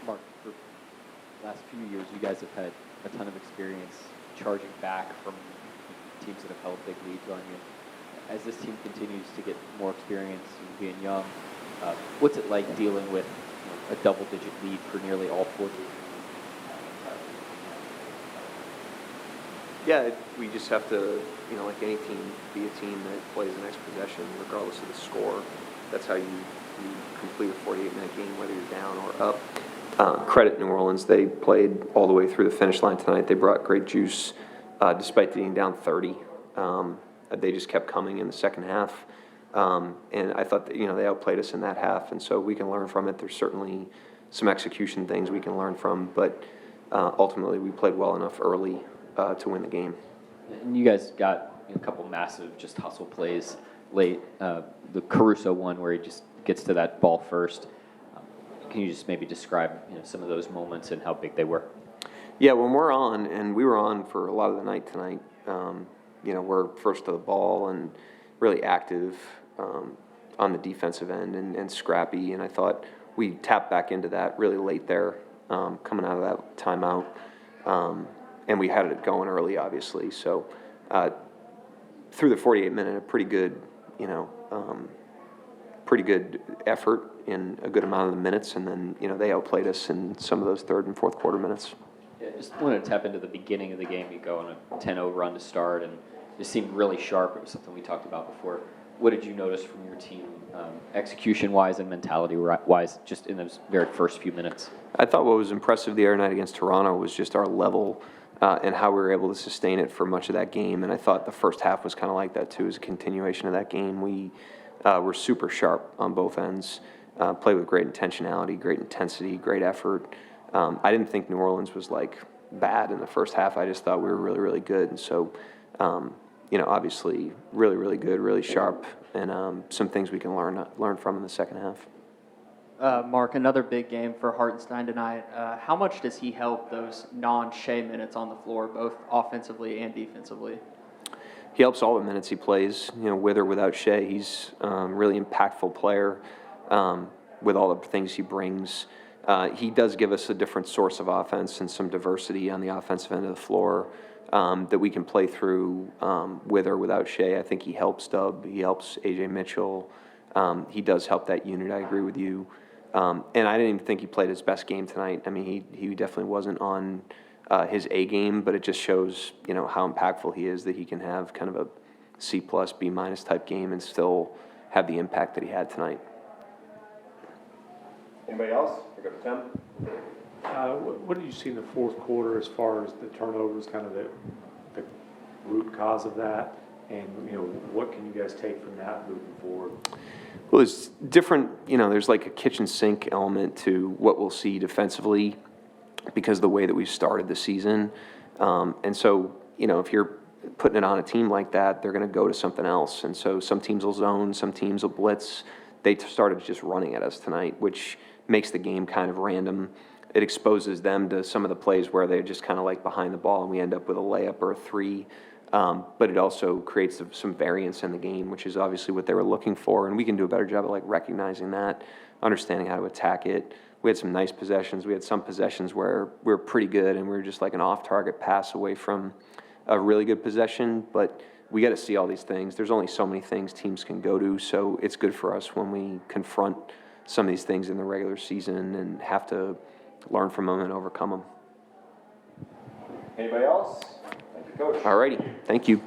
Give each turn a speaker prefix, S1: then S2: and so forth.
S1: Mark, for the last few years, you guys have had a ton of experience charging back from teams that have held big leads on you. As this team continues to get more experience and being young, what's it like dealing with a double-digit lead for nearly all 4 games?
S2: Yeah, we just have to, like any team, be a team that plays the next possession regardless of the score. That's how you complete a 48-minute game, whether you're down or up. Credit New Orleans. They played all the way through the finish line tonight. They brought great juice despite being down 30. They just kept coming in the second half. And I thought that, they outplayed us in that half, and so we can learn from it. There's certainly some execution things we can learn from, but ultimately we played well enough early to win the game.
S1: And you guys got a couple massive just hustle plays late. The Caruso one where he just gets to that ball first. Can you just maybe describe some of those moments and how big they were?
S2: Yeah, when we're on, and we were on for a lot of the night tonight, we're first to the ball and really active on the defensive end and scrappy, and I thought we tapped back into that really late there, coming out of that timeout. And we had it going early, obviously. So through the 48-minute, a pretty good effort in a good amount of the minutes, and then they outplayed us in some of those third and fourth quarter minutes.
S1: Yeah, just wanted to tap into the beginning of the game. You go on a 10-0 run to start, and it seemed really sharp. It was something we talked about before. What did you notice from your team, execution-wise and mentality-wise, just in those very first few minutes?
S2: I thought what was impressive the other night against Toronto was just our level and how we were able to sustain it for much of that game. And I thought the first half was kind of like that too, as a continuation of that game. We were super sharp on both ends, played with great intentionality, great intensity, great effort. I didn't think New Orleans was bad in the first half. I just thought we were really, really good. And so, obviously really, really good, really sharp, and some things we can learn from in the second half.
S3: Mark, another big game for Hartenstein tonight. How much does he help those non-Shea minutes on the floor, both offensively and defensively?
S2: He helps all the minutes he plays, with or without Shea. He's a really impactful player with all the things he brings. He does give us a different source of offense and some diversity on the offensive end of the floor that we can play through with or without Shea. I think he helps Dub. He helps A.J. Mitchell. He does help that unit. I agree with you. And I didn't even think he played his best game tonight. I mean, he definitely wasn't on his A game, but it just shows, how impactful he is, that he can have kind of a C+, B- type game and still have the impact that he had tonight.
S4: Anybody else? We go to Tim.
S5: What did you see in the fourth quarter as far as the turnovers, kind of the root cause of that? And, what can you guys take from that moving forward?
S2: Well, it's different, there's like a kitchen sink element to what we'll see defensively because of the way that we've started the season. And so, if you're putting it on a team like that, they're going to go to something else. And so some teams will zone, some teams will blitz. They started just running at us tonight, which makes the game kind of random. It exposes them to some of the plays where they're just kind of behind the ball and we end up with a layup or a three. But it also creates some variance in the game, which is obviously what they were looking for. And we can do a better job of recognizing that, understanding how to attack it. We had some nice possessions. We had some possessions where we were pretty good and we were just an off-target pass away from a really good possession. But we got to see all these things. There's only so many things teams can go to, so it's good for us when we confront some of these things in the regular season and have to learn from them and overcome them.
S4: Anybody else? Thank you, Coach.
S2: All righty. Thank you.